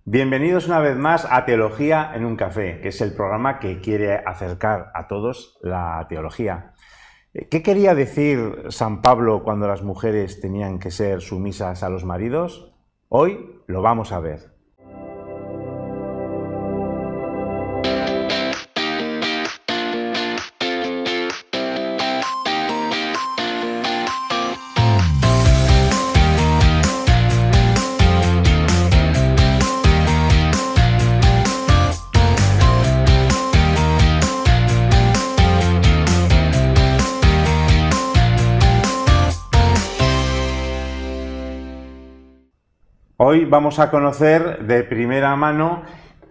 Bienvenidos una vez más a Teología en un Café, que es el programa que quiere acercar a todos la teología. ¿Qué quería decir San Pablo cuando las mujeres tenían que ser sumisas a los maridos? Hoy lo vamos a ver. Hoy vamos a conocer de primera mano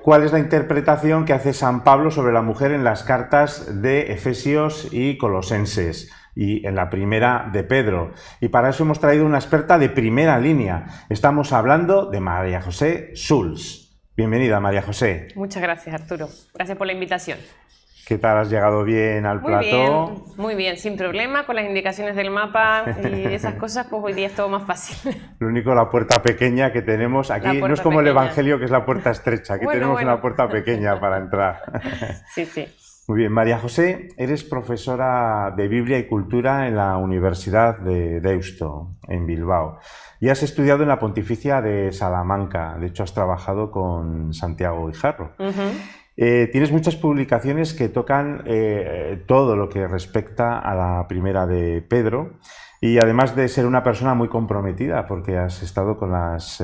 cuál es la interpretación que hace San Pablo sobre la mujer en las cartas de Efesios y Colosenses y en la primera de Pedro. Y para eso hemos traído una experta de primera línea. Estamos hablando de María José Schulz. Bienvenida, María José. Muchas gracias, Arturo. Gracias por la invitación. ¿Qué tal? ¿Has llegado bien al plató? Muy bien, sin problema, con las indicaciones del mapa y esas cosas, pues hoy día es todo más fácil. Lo único, la puerta pequeña que tenemos aquí, no es como pequeña. El Evangelio, que es la puerta estrecha, aquí tenemos una puerta pequeña para entrar. Sí, sí. Muy bien, María José, eres profesora de Biblia y Cultura en la Universidad de Deusto, en Bilbao, y has estudiado en la Pontificia de Salamanca. De hecho, has trabajado con Santiago Guijarro. Tienes muchas publicaciones que tocan todo lo que respecta a la primera de Pedro, y además de ser una persona muy comprometida, porque has estado con las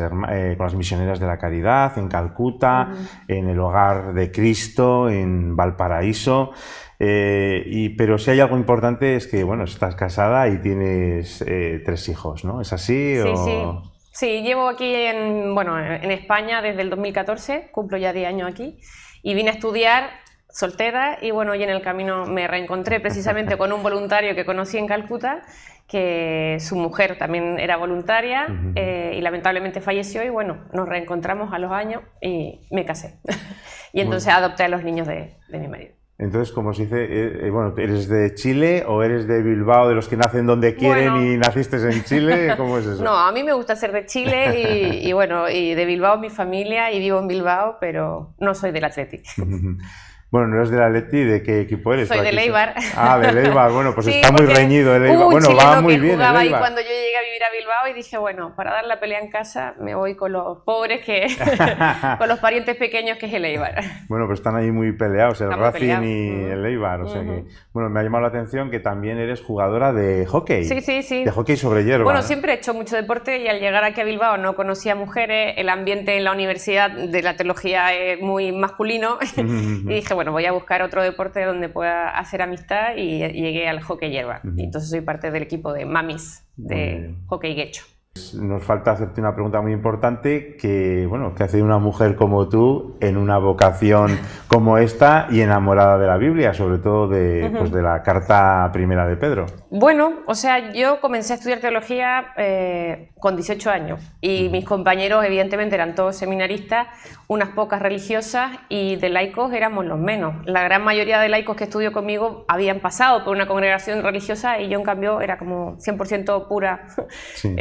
misioneras de la caridad en Calcuta, en el Hogar de Cristo, en Valparaíso, pero si hay algo importante es que, bueno, estás casada y tienes 3 hijos, ¿no? ¿Es así? Sí, sí. Sí, llevo aquí en España desde el 2014, cumplo ya 10 años aquí. Y vine a estudiar soltera y bueno, y en el camino me reencontré precisamente con un voluntario que conocí en Calcuta, que su mujer también era voluntaria y lamentablemente falleció y bueno, nos reencontramos a los años y me casé. Y entonces adopté a los niños de mi marido. Entonces, como se dice, bueno, ¿eres de Chile o eres de Bilbao, de los que nacen donde quieren y naciste en Chile? ¿Cómo es eso? No, a mí me gusta ser de Chile y bueno, y de Bilbao mi familia y vivo en Bilbao, pero no soy del Atleti. Bueno, no eres del Atleti, ¿de qué equipo eres? Soy del Eibar. Ah, del Eibar, bueno, pues sí, está muy reñido el Eibar. Bueno, va muy bien el Eibar. Ahí cuando yo llegué a vivir a Bilbao y dije, bueno, para dar la pelea en casa me voy con los pobres, con los parientes pequeños que es el Eibar. Bueno, pues están ahí muy peleados, el Racing y el Eibar. O sea que, bueno, me ha llamado la atención que también eres jugadora de hockey. Sí, sí, sí. De hockey sobre hierba. Bueno, siempre he hecho mucho deporte y al llegar aquí a Bilbao no conocía mujeres, el ambiente en la universidad de la teología es muy masculino y dije, bueno, voy a buscar otro deporte donde pueda hacer amistad y llegué al hockey hierba. Y entonces soy parte del equipo de mamis de hockey guecho. Nos falta hacerte una pregunta muy importante que, bueno, ¿qué hace una mujer como tú en una vocación como esta y enamorada de la Biblia, sobre todo de la carta primera de Pedro? Bueno, o sea, yo comencé a estudiar teología con 18 años y mis compañeros evidentemente eran todos seminaristas, unas pocas religiosas y de laicos éramos los menos. La gran mayoría de laicos que estudió conmigo habían pasado por una congregación religiosa y yo en cambio era como 100% pura. Sí.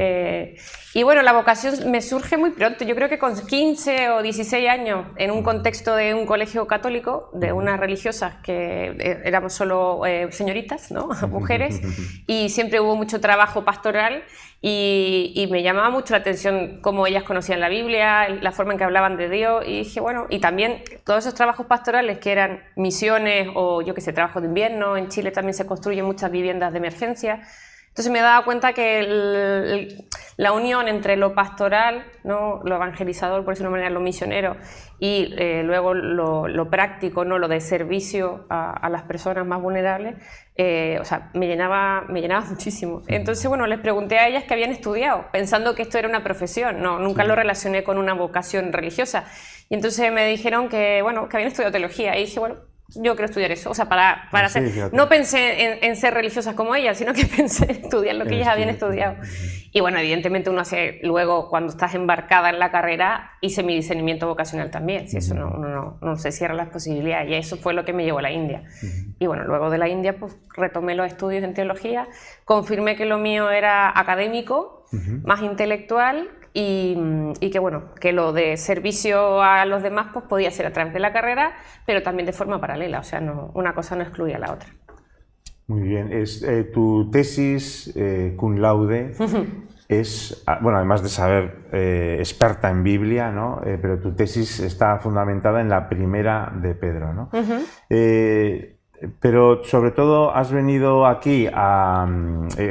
Y bueno, la vocación me surge muy pronto, yo creo que con 15 o 16 años, en un contexto de un colegio católico, de unas religiosas que éramos solo señoritas, ¿no? Mujeres, y siempre hubo mucho trabajo pastoral y me llamaba mucho la atención cómo ellas conocían la Biblia, la forma en que hablaban de Dios, y dije, bueno, y también todos esos trabajos pastorales que eran misiones o yo qué sé, trabajo de invierno, en Chile también se construyen muchas viviendas de emergencia. Entonces me daba cuenta que la unión entre lo pastoral, ¿no? Lo evangelizador, por decirlo de una manera, lo misionero, y luego lo práctico, ¿no? Lo de servicio a las personas más vulnerables, o sea, me llenaba muchísimo. Entonces, bueno, les pregunté a ellas que habían estudiado, pensando que esto era una profesión, no, nunca lo relacioné con una vocación religiosa. Y entonces me dijeron que, bueno, que habían estudiado teología, y dije, bueno, yo quiero estudiar eso, o sea, para hacer... No pensé en ser religiosas como ellas, sino que pensé en estudiar lo que ellas habían estudiado. Y bueno, evidentemente uno hace, luego cuando estás embarcada en la carrera, hice mi discernimiento vocacional también, si eso no se cierran las posibilidades, y eso fue lo que me llevó a la India. Y bueno, luego de la India pues retomé los estudios en teología, confirmé que lo mío era académico, más intelectual, y que bueno, que lo de servicio a los demás pues podía ser a través de la carrera, pero también de forma paralela, o sea, no, una cosa no excluía a la otra. Muy bien, tu tesis cum laude es, bueno, además de saber experta en Biblia, ¿no? Pero tu tesis está fundamentada en la primera de Pedro, ¿no? Pero sobre todo has venido aquí a,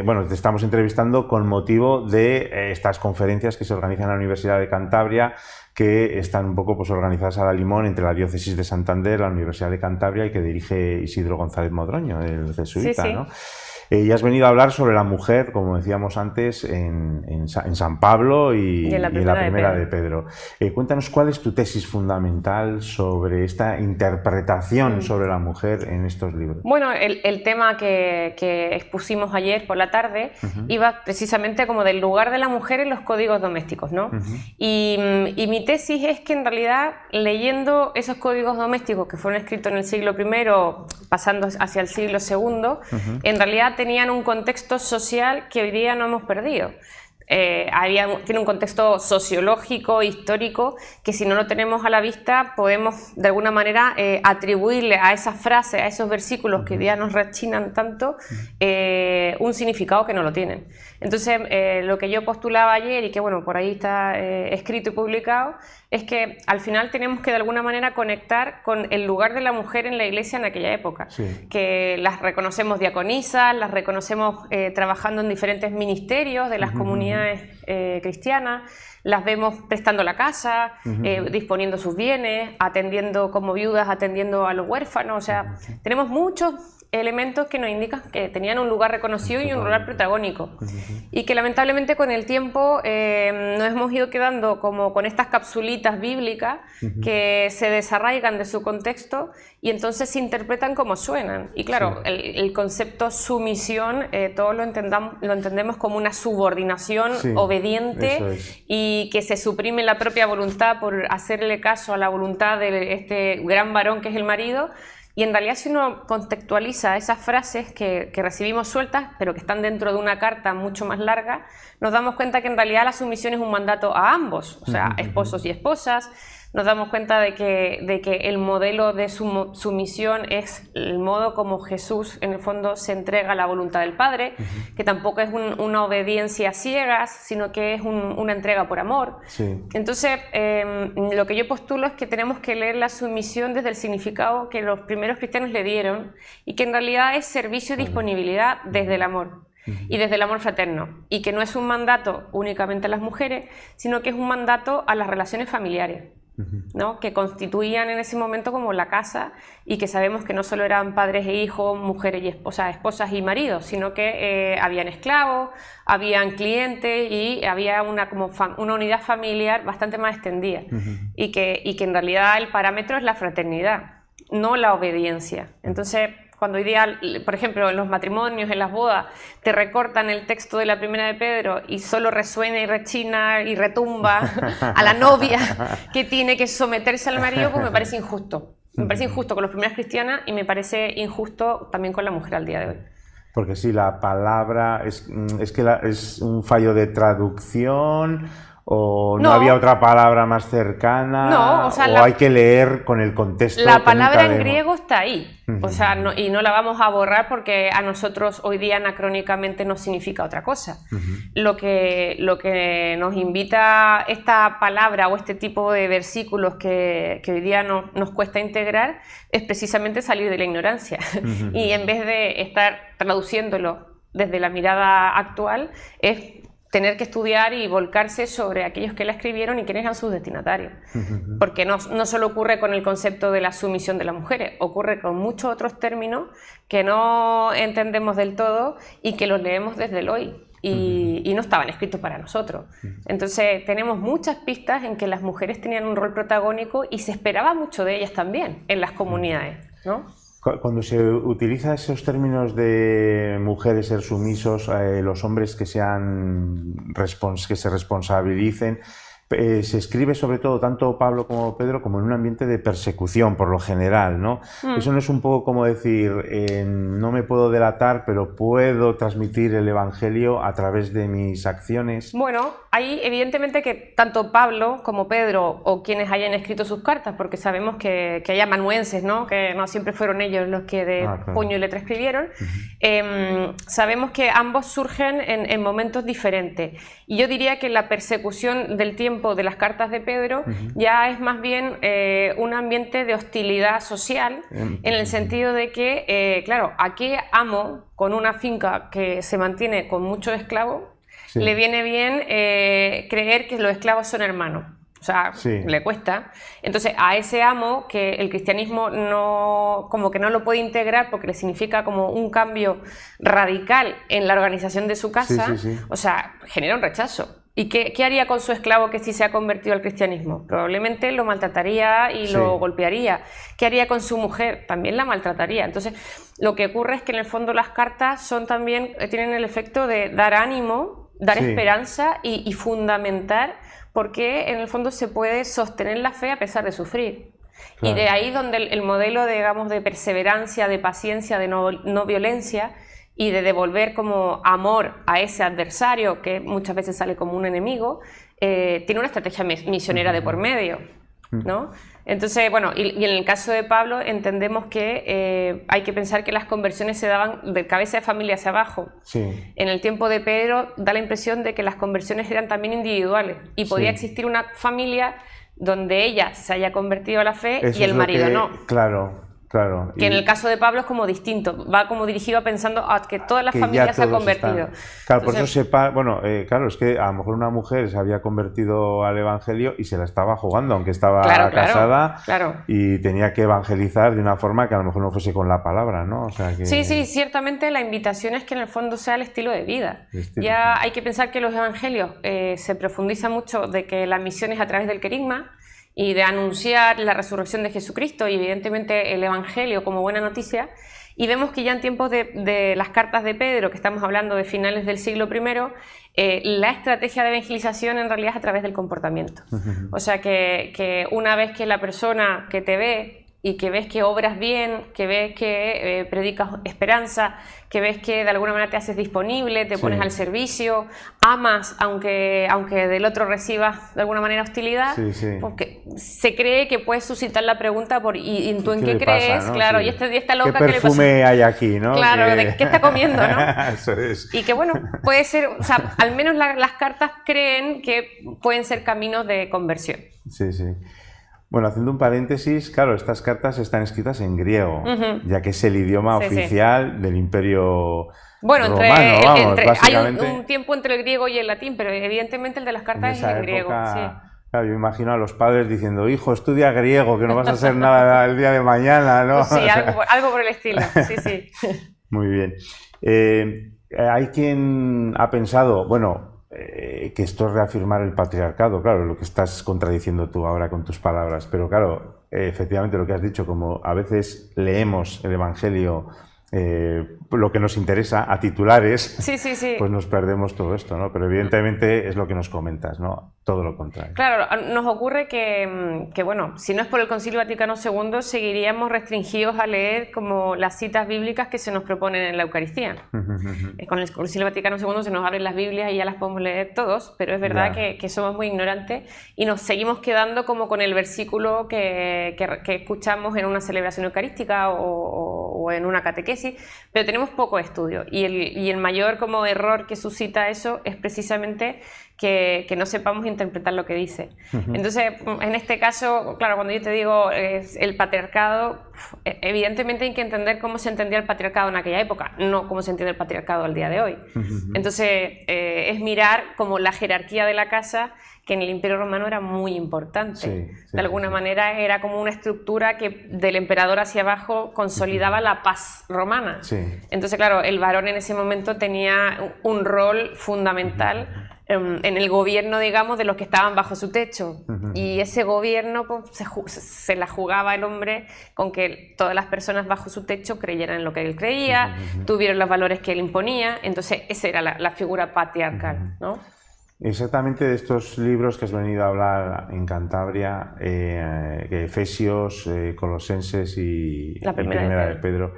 bueno, te estamos entrevistando con motivo de estas conferencias que se organizan en la Universidad de Cantabria, que están un poco pues, organizadas a la limón entre la Diócesis de Santander, la Universidad de Cantabria y que dirige Isidro González Modroño, el jesuita, sí, sí. ¿no? Y has venido a hablar sobre la mujer, como decíamos antes, en San Pablo y en la primera de Pedro. Cuéntanos cuál es tu tesis fundamental sobre esta interpretación sobre la mujer en estos libros. Bueno, el tema que expusimos ayer por la tarde iba precisamente como del lugar de la mujer en los códigos domésticos, ¿no? Y mi tesis es que en realidad leyendo esos códigos domésticos que fueron escritos en el siglo I, pasando hacia el siglo II, en realidad tenían un contexto social que hoy día no hemos perdido. Tiene un contexto sociológico, histórico, que si no lo tenemos a la vista podemos de alguna manera atribuirle a esas frases, a esos versículos que hoy día nos rechinan tanto, un significado que no lo tienen. Entonces lo que yo postulaba ayer y que bueno, por ahí está escrito y publicado, es que al final tenemos que de alguna manera conectar con el lugar de la mujer en la Iglesia en aquella época, que las reconocemos diaconisas, las reconocemos trabajando en diferentes ministerios de las comunidades cristianas, las vemos prestando la casa, disponiendo sus bienes, atendiendo como viudas, atendiendo a los huérfanos, o sea, tenemos muchos elementos que nos indican que tenían un lugar reconocido y un lugar protagónico, y que lamentablemente con el tiempo nos hemos ido quedando como con estas capsulitas bíblicas que se desarraigan de su contexto y entonces se interpretan como suenan, y claro, el concepto sumisión todos lo entendemos como una subordinación obediente y que se suprime la propia voluntad por hacerle caso a la voluntad de este gran varón que es el marido. Y en realidad si uno contextualiza esas frases que recibimos sueltas, pero que están dentro de una carta mucho más larga, nos damos cuenta que en realidad la sumisión es un mandato a ambos, o sea, esposos y esposas. Nos damos cuenta de que el modelo de sumisión es el modo como Jesús en el fondo se entrega a la voluntad del Padre, que tampoco es una obediencia a ciegas, sino que es una entrega por amor. Entonces, lo que yo postulo es que tenemos que leer la sumisión desde el significado que los primeros cristianos le dieron y que en realidad es servicio y disponibilidad desde el amor. Y desde el amor fraterno, y que no es un mandato únicamente a las mujeres, sino que es un mandato a las relaciones familiares, ¿no? Que constituían en ese momento como la casa, y que sabemos que no solo eran padres e hijos, mujeres y esposas y maridos, sino que habían esclavos, habían clientes y había una unidad familiar bastante más extendida, y que en realidad el parámetro es la fraternidad, no la obediencia. Entonces, cuando hoy día, por ejemplo, en los matrimonios, en las bodas, te recortan el texto de la primera de Pedro y solo resuena y rechina y retumba a la novia que tiene que someterse al marido, pues me parece injusto. Me parece injusto con las primeras cristianas y me parece injusto también con la mujer al día de hoy. Porque sí, la palabra es un fallo de traducción, o no había otra palabra más cercana, o hay que leer con el contexto. La palabra en griego está ahí, o sea, y no la vamos a borrar porque a nosotros hoy día anacrónicamente nos significa otra cosa. Lo que nos invita esta palabra o este tipo de versículos que hoy día nos cuesta integrar es precisamente salir de la ignorancia y en vez de estar traduciéndolo desde la mirada actual, es tener que estudiar y volcarse sobre aquellos que la escribieron y quiénes eran sus destinatarios. Porque no solo ocurre con el concepto de la sumisión de las mujeres, ocurre con muchos otros términos que no entendemos del todo y que los leemos desde el hoy y no estaban escritos para nosotros. Entonces tenemos muchas pistas en que las mujeres tenían un rol protagónico y se esperaba mucho de ellas también en las comunidades, ¿no? Cuando se utiliza esos términos de mujeres ser sumisos, los hombres que se responsabilicen, se escribe sobre todo, tanto Pablo como Pedro, como en un ambiente de persecución, por lo general, ¿no? Eso no es un poco como decir, no me puedo delatar, pero puedo transmitir el Evangelio a través de mis acciones. Bueno, hay evidentemente que tanto Pablo como Pedro, o quienes hayan escrito sus cartas, porque sabemos que hay amanuenses, ¿no? Que no siempre fueron ellos los que de puño y letra escribieron, sabemos que ambos surgen en momentos diferentes. Y yo diría que la persecución del tiempo de las cartas de Pedro ya es más bien un ambiente de hostilidad social, en el sentido de que, claro, ¿a qué amo con una finca que se mantiene con muchos esclavos? Sí. Le viene bien creer que los esclavos son hermanos. O sea, sí, le cuesta. Entonces, a ese amo que el cristianismo no, como que no lo puede integrar porque le significa como un cambio radical en la organización de su casa, o sea, genera un rechazo. ¿Y qué haría con su esclavo que sí se ha convertido al cristianismo? Probablemente lo maltrataría y lo golpearía. ¿Qué haría con su mujer? También la maltrataría. Entonces, lo que ocurre es que en el fondo las cartas son también, tienen el efecto de dar ánimo, dar esperanza y fundamentar por qué en el fondo se puede sostener la fe a pesar de sufrir. Claro. Y de ahí donde el modelo, digamos, de perseverancia, de paciencia, de no violencia, y de devolver como amor a ese adversario que muchas veces sale como un enemigo, tiene una estrategia misionera de por medio, ¿no? Entonces, bueno, y en el caso de Pablo entendemos que hay que pensar que las conversiones se daban de cabeza de familia hacia abajo. Sí. En el tiempo de Pedro da la impresión de que las conversiones eran también individuales y podía existir una familia donde ella se haya convertido a la fe y el marido no. Claro. Claro, que en el caso de Pablo es como distinto, va como dirigido pensando a que toda la familia se ha convertido. Claro, por eso bueno, claro, es que a lo mejor una mujer se había convertido al Evangelio y se la estaba jugando, aunque estaba casada y tenía que evangelizar de una forma que a lo mejor no fuese con la palabra, ¿no? O sea que... Sí, ciertamente la invitación es que en el fondo sea el estilo de vida. Ya hay que pensar que los evangelios se profundiza mucho de que la misión es a través del querigma, y de anunciar la resurrección de Jesucristo y evidentemente el Evangelio como buena noticia, y vemos que ya en tiempos de las cartas de Pedro, que estamos hablando de finales del siglo I, la estrategia de evangelización en realidad es a través del comportamiento. O sea que una vez que la persona que te ve y que ves que obras bien, que ves que predicas esperanza, que ves que de alguna manera te haces disponible, te pones al servicio, amas aunque del otro recibas de alguna manera hostilidad, porque se cree que puedes suscitar la pregunta ¿y tú en qué crees? Pasa, ¿no? Claro, y esta loca ¿qué perfume hay aquí, ¿no? Claro, ¿de qué está comiendo, no? Eso es. Y que bueno, puede ser, o sea, al menos las cartas creen que pueden ser caminos de conversión. Sí. Bueno, haciendo un paréntesis, claro, estas cartas están escritas en griego, ya que es el idioma oficial del Imperio Romano, hay un tiempo entre el griego y el latín, pero evidentemente el de las cartas es en griego. Claro, yo imagino a los padres diciendo, hijo, estudia griego, que no vas a hacer nada el día de mañana, ¿no? Pues sí, algo por el estilo, sí. Muy bien. Hay quien ha pensado, bueno, que esto es reafirmar el patriarcado, claro, lo que estás contradiciendo tú ahora con tus palabras, pero claro, efectivamente lo que has dicho, como a veces leemos el Evangelio lo que nos interesa a titulares, pues nos perdemos todo esto, ¿no? Pero evidentemente es lo que nos comentas, ¿no? Todo lo contrario. Claro, nos ocurre que bueno, si no es por el Concilio Vaticano II, seguiríamos restringidos a leer como las citas bíblicas que se nos proponen en la Eucaristía. Con el Concilio Vaticano II se nos abren las Biblias y ya las podemos leer todos, pero es verdad que somos muy ignorantes y nos seguimos quedando como con el versículo que escuchamos en una celebración eucarística o en una catequesis, pero tenemos poco estudio y el mayor como error que suscita eso es precisamente que no sepamos interpretar lo que dice. Entonces, en este caso, claro, cuando yo te digo el patriarcado, evidentemente hay que entender cómo se entendía el patriarcado en aquella época, no cómo se entiende el patriarcado al día de hoy. Entonces, es mirar como la jerarquía de la casa, que en el Imperio Romano era muy importante. De alguna manera era como una estructura que del emperador hacia abajo consolidaba la paz romana. Entonces, claro, el varón en ese momento tenía un rol fundamental en el gobierno, digamos, de los que estaban bajo su techo. Y ese gobierno pues, se la jugaba el hombre con que todas las personas bajo su techo creyeran en lo que él creía, tuvieran los valores que él imponía. Entonces, esa era la figura patriarcal, ¿no? Exactamente de estos libros que has venido a hablar en Cantabria, Efesios, Colosenses y Primera de Pedro.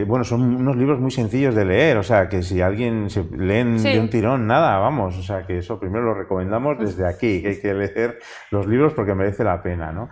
Bueno, son unos libros muy sencillos de leer, o sea, que si alguien se leen de un tirón, nada, vamos, o sea, que eso primero lo recomendamos desde aquí, que hay que leer los libros porque merece la pena, ¿no?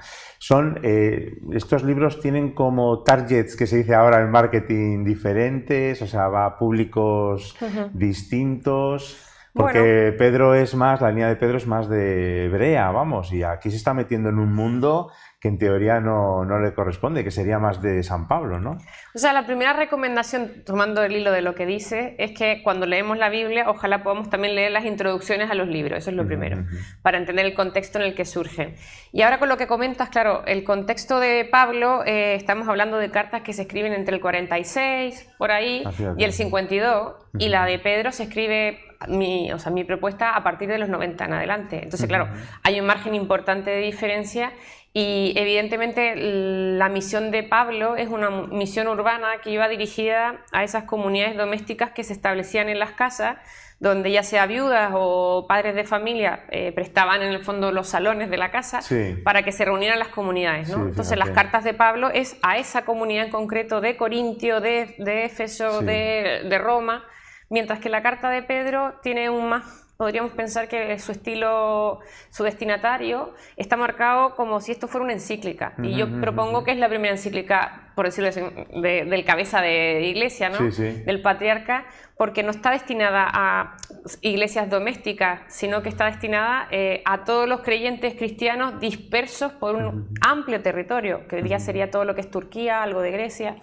Estos libros tienen como targets, que se dice ahora en marketing, diferentes, o sea, va a públicos distintos. Porque Pedro es más, la línea de Pedro es más de Hebrea, vamos, y aquí se está metiendo en un mundo que en teoría no le corresponde, que sería más de San Pablo, ¿no? O sea, la primera recomendación, tomando el hilo de lo que dice, es que cuando leemos la Biblia, ojalá podamos también leer las introducciones a los libros, eso es lo primero, para entender el contexto en el que surgen. Y ahora con lo que comentas, claro, el contexto de Pablo, estamos hablando de cartas que se escriben entre el 46, por ahí, y el 52, y la de Pedro se escribe... mi propuesta a partir de los 90 en adelante. Entonces, claro, hay un margen importante de diferencia y evidentemente la misión de Pablo es una misión urbana que iba dirigida a esas comunidades domésticas que se establecían en las casas, donde ya sea viudas o padres de familia prestaban en el fondo los salones de la casa para que se reunieran las comunidades, ¿no? Entonces las cartas de Pablo es a esa comunidad en concreto de Corintio, de Éfeso, de Roma. Mientras que la carta de Pedro tiene un más, podríamos pensar que su estilo, su destinatario, está marcado como si esto fuera una encíclica. Y yo propongo que es la primera encíclica, por decirlo así, del cabeza de iglesia, ¿no? Del patriarca, porque no está destinada a iglesias domésticas, sino que está destinada a todos los creyentes cristianos dispersos por un amplio territorio, que hoy día sería todo lo que es Turquía, algo de Grecia.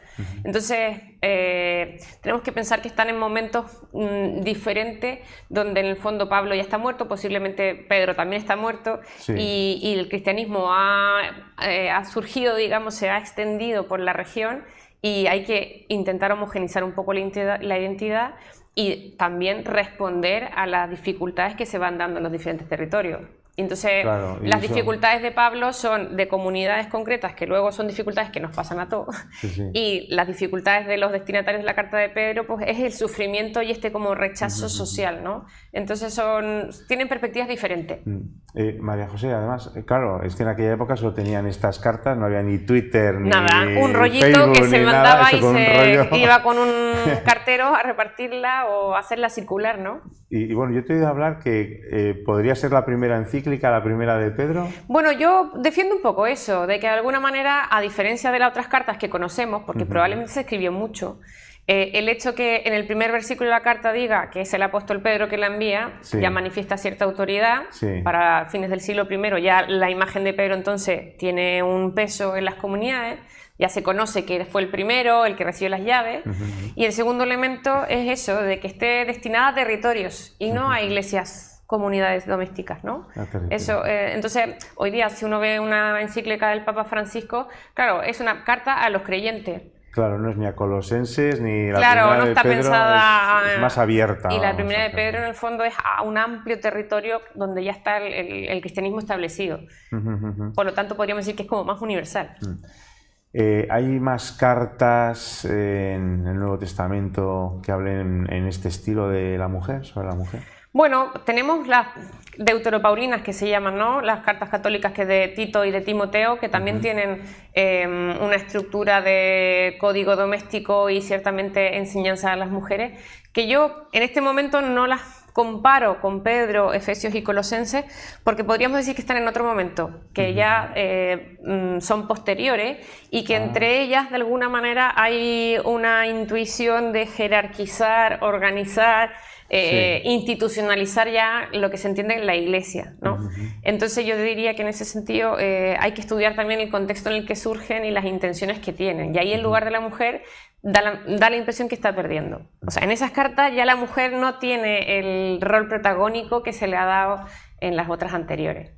Entonces, tenemos que pensar que están en momentos diferentes, donde en el fondo Pablo ya está muerto, posiblemente Pedro también está muerto, y el cristianismo ha surgido, digamos, se ha extendido por la región, y hay que intentar homogeneizar un poco la identidad y también responder a las dificultades que se van dando en los diferentes territorios. Entonces, las dificultades de Pablo son de comunidades concretas, que luego son dificultades que nos pasan a todos, y las dificultades de los destinatarios de la carta de Pedro, pues es el sufrimiento y este como rechazo social, ¿no? Entonces tienen perspectivas diferentes. María José, además, claro, es que en aquella época solo tenían estas cartas, no había ni Twitter, ni nada, un rollito Facebook, que se mandaba y se iba con un cartero a repartirla o a hacerla circular, ¿no? Y bueno, yo te he oído hablar que podría ser la primera encíclica, la primera de Pedro. Bueno, yo defiendo un poco eso, de que de alguna manera, a diferencia de las otras cartas que conocemos, porque probablemente se escribió mucho, el hecho que en el primer versículo de la carta diga que es el apóstol Pedro que la envía, ya manifiesta cierta autoridad. Para fines del siglo I ya la imagen de Pedro entonces tiene un peso en las comunidades, ya se conoce que fue el primero, el que recibió las llaves, y el segundo elemento es eso, de que esté destinada a territorios y no a iglesias, comunidades domésticas, ¿no? Eso, entonces, hoy día, si uno ve una encíclica del Papa Francisco, claro, es una carta a los creyentes. Claro, no es ni a Colosenses ni la primera no está de Pedro, es más abierta. Y la primera de Pedro, en el fondo, es a un amplio territorio donde ya está el cristianismo establecido. Por lo tanto, podríamos decir que es como más universal. ¿Hay más cartas en el Nuevo Testamento que hablen en este estilo de la mujer, sobre la mujer? Bueno, tenemos las deuteropaulinas que se llaman, ¿no? Las cartas católicas que de Tito y de Timoteo, que también tienen una estructura de código doméstico y ciertamente enseñanza a las mujeres, que yo en este momento no las comparo con Pedro, Efesios y Colosenses, porque podríamos decir que están en otro momento, que ya son posteriores y que entre ellas de alguna manera hay una intuición de jerarquizar, organizar, institucionalizar ya lo que se entiende en la iglesia, ¿no? Entonces yo diría que en ese sentido hay que estudiar también el contexto en el que surgen y las intenciones que tienen, y ahí el lugar de la mujer da la impresión que está perdiendo. O sea, en esas cartas ya la mujer no tiene el rol protagónico que se le ha dado en las otras anteriores.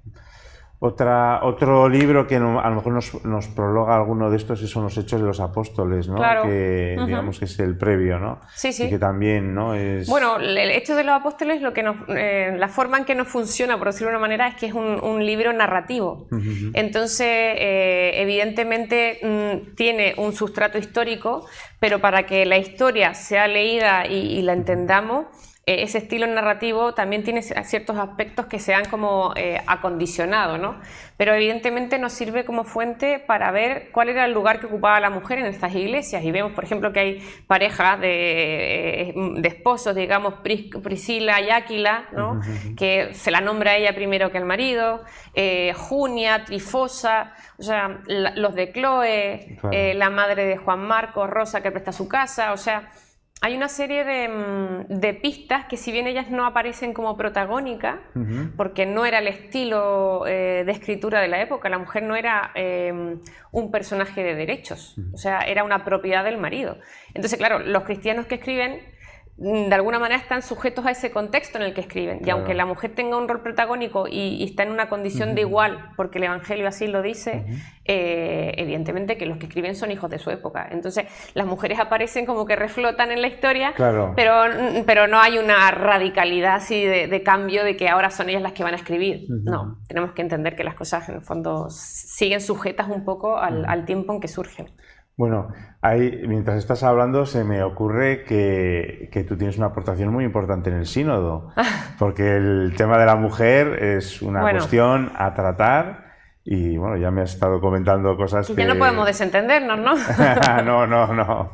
Otro libro que a lo mejor nos prologa alguno de estos son los Hechos de los Apóstoles, ¿no? Claro. Que digamos que es el previo, ¿no? Sí, sí. Y que también, ¿no? Es... Bueno, el Hechos de los Apóstoles, la forma en que nos funciona, por decirlo de una manera, es que es un libro narrativo. Entonces, evidentemente, tiene un sustrato histórico, pero para que la historia sea leída y la entendamos, ese estilo narrativo también tiene ciertos aspectos que se han como acondicionado, ¿no? Pero evidentemente nos sirve como fuente para ver cuál era el lugar que ocupaba la mujer en estas iglesias, y vemos, por ejemplo, que hay parejas de esposos, digamos, Priscila y Áquila, ¿no? Que se la nombra a ella primero que al marido, Junia, Trifosa, o sea, los de Chloe, claro. La madre de Juan Marcos, Rosa, que presta su casa, o sea, hay una serie de pistas que, si bien ellas no aparecen como protagónicas, porque no era el estilo de escritura de la época, la mujer no era un personaje de derechos, o sea, era una propiedad del marido. Entonces, claro, los cristianos que escriben de alguna manera están sujetos a ese contexto en el que escriben, claro. Y aunque la mujer tenga un rol protagónico y está en una condición de igual, porque el Evangelio así lo dice, evidentemente que los que escriben son hijos de su época. Entonces las mujeres aparecen como que reflotan en la historia, claro. pero no hay una radicalidad así de cambio de que ahora son ellas las que van a escribir. No, tenemos que entender que las cosas en el fondo siguen sujetas un poco al tiempo en que surgen. Bueno, ahí, mientras estás hablando, se me ocurre que tú tienes una aportación muy importante en el sínodo, porque el tema de la mujer es una cuestión a tratar, y bueno, ya me has estado comentando cosas que... Ya no podemos desentendernos, ¿no? No.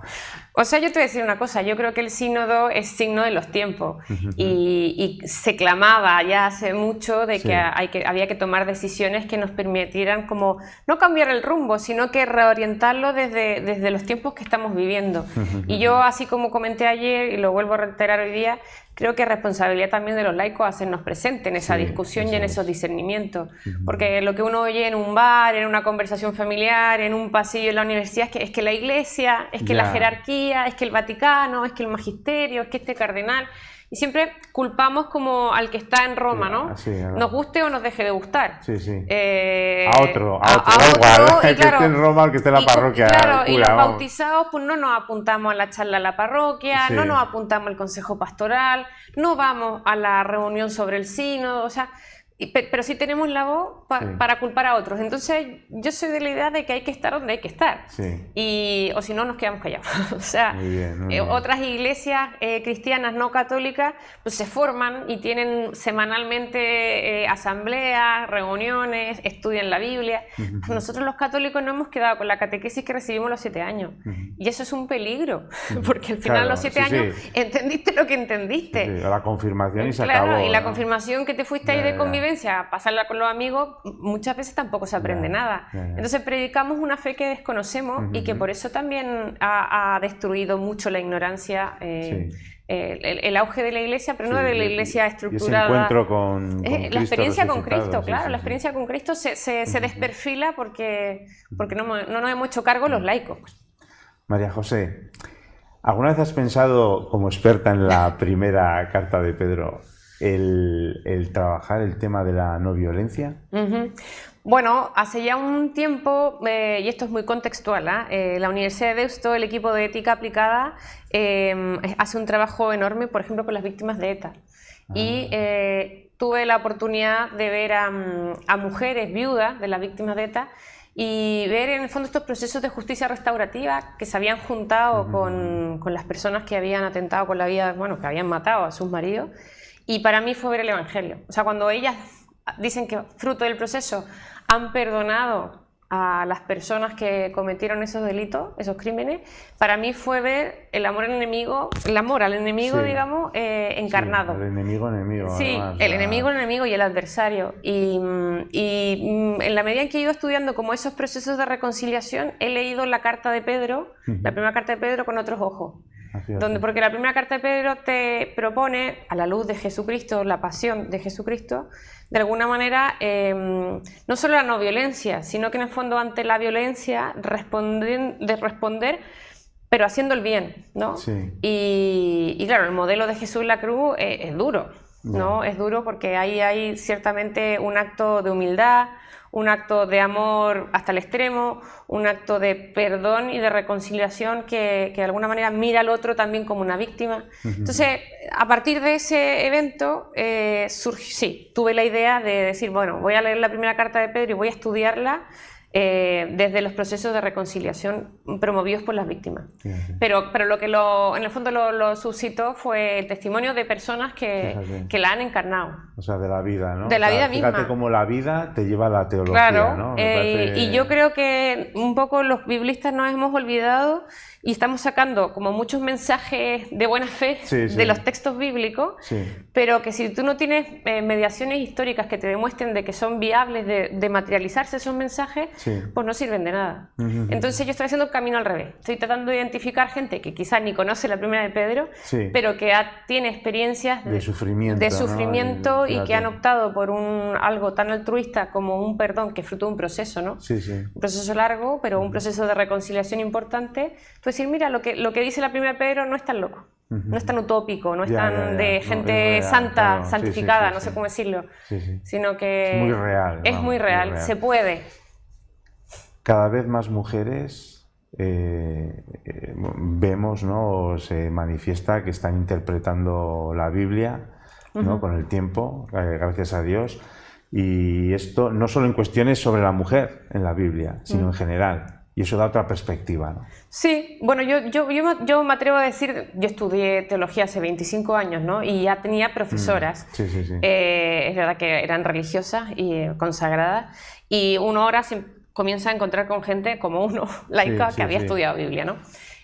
O sea, yo te voy a decir una cosa, yo creo que el sínodo es signo de los tiempos, y se clamaba ya hace mucho de que, había que tomar decisiones que nos permitieran como no cambiar el rumbo, sino que reorientarlo desde los tiempos que estamos viviendo. Y yo, así como comenté ayer y lo vuelvo a reiterar hoy día, creo que es responsabilidad también de los laicos hacernos presentes en esa discusión y en esos discernimientos, porque lo que uno oye en un bar, en una conversación familiar, en un pasillo en la universidad, es que la iglesia, es que la jerarquía, es que el Vaticano, es que el magisterio, es que este cardenal, y siempre culpamos como al que está en Roma, ¿no? Nos guste o nos deje de gustar. A otro, igual, el que esté en Roma, el que esté en la parroquia. Claro, y los bautizados, pues no nos apuntamos a la charla a la parroquia, no nos apuntamos al consejo pastoral, no vamos a la reunión sobre el sínodo, o sea, pero sí tenemos la voz para culpar a otros. Entonces yo soy de la idea de que hay que estar donde hay que estar, o si no nos quedamos callados. O sea, muy bien. Otras iglesias cristianas no católicas pues se forman y tienen semanalmente asambleas, reuniones, estudian la Biblia. Nosotros los católicos no hemos quedado con la catequesis que recibimos a los 7 años, y eso es un peligro, porque al final a los 7 años entendiste lo que entendiste. La confirmación y se acabó. Y la confirmación que te fuiste ahí de convivencia, pasarla con los amigos, muchas veces tampoco se aprende nada. Entonces predicamos una fe que desconocemos y que por eso también ha destruido mucho la ignorancia, el auge de la iglesia, pero no de la iglesia estructurada. Y ese encuentro con Cristo, la experiencia con Cristo, claro, la experiencia con Cristo se desperfila porque no nos hemos hecho cargo los laicos. María José, ¿alguna vez has pensado, como experta en la primera carta de Pedro, el trabajar el tema de la no violencia? Bueno, hace ya un tiempo, y esto es muy contextual, la Universidad de Deusto, el equipo de ética aplicada, hace un trabajo enorme, por ejemplo, con las víctimas de ETA. Y tuve la oportunidad de ver a mujeres viudas de las víctimas de ETA y ver en el fondo estos procesos de justicia restaurativa que se habían juntado con las personas que habían atentado con la vida, que habían matado a sus maridos. Y para mí fue ver el Evangelio. O sea, cuando ellas dicen que fruto del proceso han perdonado a las personas que cometieron esos delitos, esos crímenes, para mí fue ver el amor al enemigo, digamos, encarnado. El enemigo. Sí, además, el enemigo y el adversario. Y en la medida en que he ido estudiando como esos procesos de reconciliación, he leído la carta de Pedro, la primera carta de Pedro, con otros ojos. Porque la primera carta de Pedro te propone, a la luz de Jesucristo, la pasión de Jesucristo, de alguna manera, no solo la no violencia, sino que en el fondo ante la violencia responder, pero haciendo el bien, ¿no? Y claro, el modelo de Jesús en la cruz es duro, ¿no? Es duro porque ahí hay ciertamente un acto de humildad, un acto de amor hasta el extremo, un acto de perdón y de reconciliación que de alguna manera mira al otro también como una víctima. Entonces, a partir de ese evento, tuve la idea de decir, bueno, voy a leer la primera carta de Pedro y voy a estudiarla desde los procesos de reconciliación promovidos por las víctimas. Sí, sí. Pero lo que en el fondo lo suscitó fue el testimonio de personas que la han encarnado. O sea, de la vida, ¿no? De la vida fíjate misma. cómo la vida te lleva a la teología, Claro, ¿no? Me parece... y yo creo que un poco los biblistas nos hemos olvidado y estamos sacando como muchos mensajes de buena fe Sí, sí. de los textos bíblicos, Sí. pero que si tú no tienes mediaciones históricas que te demuestren de que son viables de materializarse esos mensajes, Sí. pues no sirven de nada. Entonces yo estoy haciendo el camino al revés. Estoy tratando de identificar gente que quizás ni conoce la primera de Pedro, Sí. pero que tiene experiencias De sufrimiento, de ¿no? sufrimiento y que Fíjate. han optado por algo tan altruista como un perdón que es fruto de un proceso, ¿no? Sí, sí. Un proceso largo, pero un proceso de reconciliación importante. Tú decir, mira, lo que dice la primera de Pedro no es tan loco, no es tan utópico, no es Ya, tan ya, ya. de No, gente es real, santa, claro. Sí, santificada, sí, no sí, sé sí. cómo decirlo, Sí, sí. sino que Es muy real, es vamos, muy muy real, real. se puede. Cada vez más mujeres vemos, ¿no? Se manifiesta que están interpretando la Biblia, ¿no? Con el tiempo, gracias a Dios. Y esto no solo en cuestiones sobre la mujer en la Biblia, sino en general. Y eso da otra perspectiva, ¿no? Sí, bueno, yo me atrevo a decir, yo estudié teología hace 25 años, ¿no? Y ya tenía profesoras. Sí, sí, sí. Es verdad que eran religiosas y consagradas. Y uno ahora se comienza a encontrar con gente como uno, laica, Sí, que había sí. estudiado Biblia, ¿no?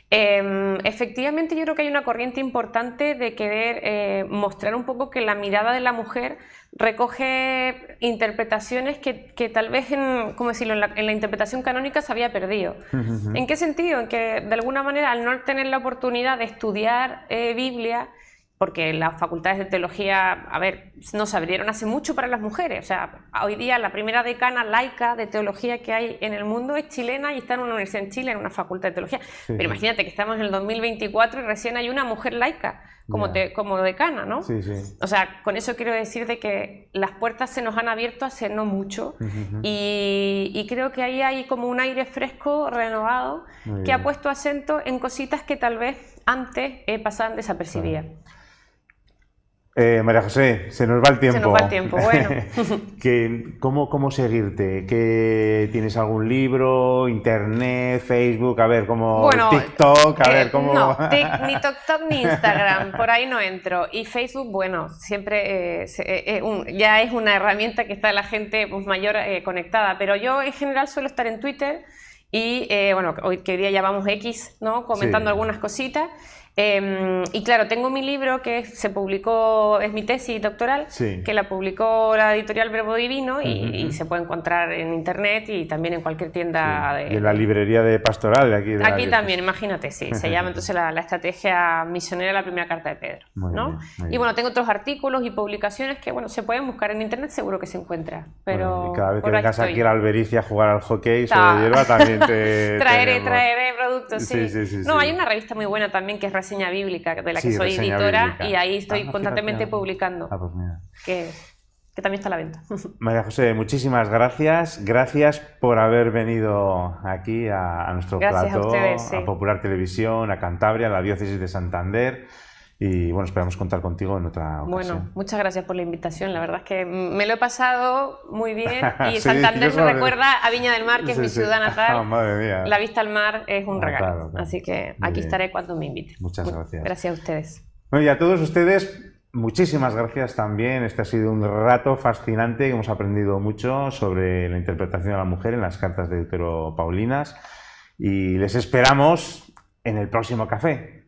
Efectivamente, yo creo que hay una corriente importante de querer mostrar un poco que la mirada de la mujer recoge interpretaciones que tal vez ¿cómo decirlo? En la interpretación canónica se había perdido. ¿En qué sentido? En que de alguna manera al no tener la oportunidad de estudiar Biblia, porque las facultades de teología, a ver, no se abrieron hace mucho para las mujeres. O sea, hoy día la primera decana laica de teología que hay en el mundo es chilena y está en una universidad en Chile, en una facultad de teología. Pero imagínate que estamos en el 2024 y recién hay una mujer laica como decana, ¿no? Sí, sí. O sea, con eso quiero decir de que las puertas se nos han abierto hace no mucho y creo que ahí hay como un aire fresco, renovado, Muy que ha bien. puesto acento en cositas que tal vez antes pasaban desapercibidas. María José, se nos va el tiempo. Se nos va el tiempo, bueno. ¿Cómo seguirte? ¿Tienes algún libro, internet, Facebook? A ver, Bueno, TikTok, a ver, ¿cómo...? No, ni TikTok ni Instagram, por ahí no entro. Y Facebook, bueno, siempre ya es una herramienta que está la gente pues, mayor conectada, pero yo en general suelo estar en Twitter y, bueno, hoy día llamamos X, ¿no? Comentando Sí. algunas cositas. Y claro, tengo mi libro que se publicó, es mi tesis doctoral, Sí. que la publicó la editorial Verbo Divino y se puede encontrar en internet y también en cualquier tienda de... Y en la librería de Pastoral de aquí. De la Aquí diócesis. también, imagínate, sí, se llama entonces la estrategia misionera de la primera carta de Pedro, Muy ¿no? bien, muy Y bien. bueno, tengo otros artículos y publicaciones que, bueno, se pueden buscar en internet, seguro que se encuentra, pero Bueno, y cada vez que por ahí vengas estoy. aquí a la Albericia a jugar al hockey sobre Ta. hierba también te Traeré tenemos. productos, sí. Sí, No, sí. hay una revista muy buena también que es Reseña Bíblica, de la que Sí, soy Reseña editora, Bíblica. y ahí estoy Ah, constantemente fíjate. publicando, Ah, pues mira. que también está a la venta. María José, muchísimas gracias. Gracias por haber venido aquí a nuestro Gracias a plató, ustedes, sí. a Popular Televisión, a Cantabria, a la Diócesis de Santander. Y bueno, esperamos contar contigo en otra ocasión. Bueno, muchas gracias por la invitación. La verdad es que me lo he pasado muy bien y Sí, Santander yo me sobre- recuerda a Viña del Mar, que es Sí, mi sí. ciudad natal. Ah, madre mía. La vista al mar es un regalo. Claro, claro. Así que Muy aquí bien. estaré cuando me inviten. Muchas gracias. Gracias a ustedes. Bueno, y a todos ustedes, muchísimas gracias también. Este ha sido un rato fascinante. Hemos aprendido mucho sobre la interpretación de la mujer en las cartas de Deutero Paulinas. Y les esperamos en el próximo café.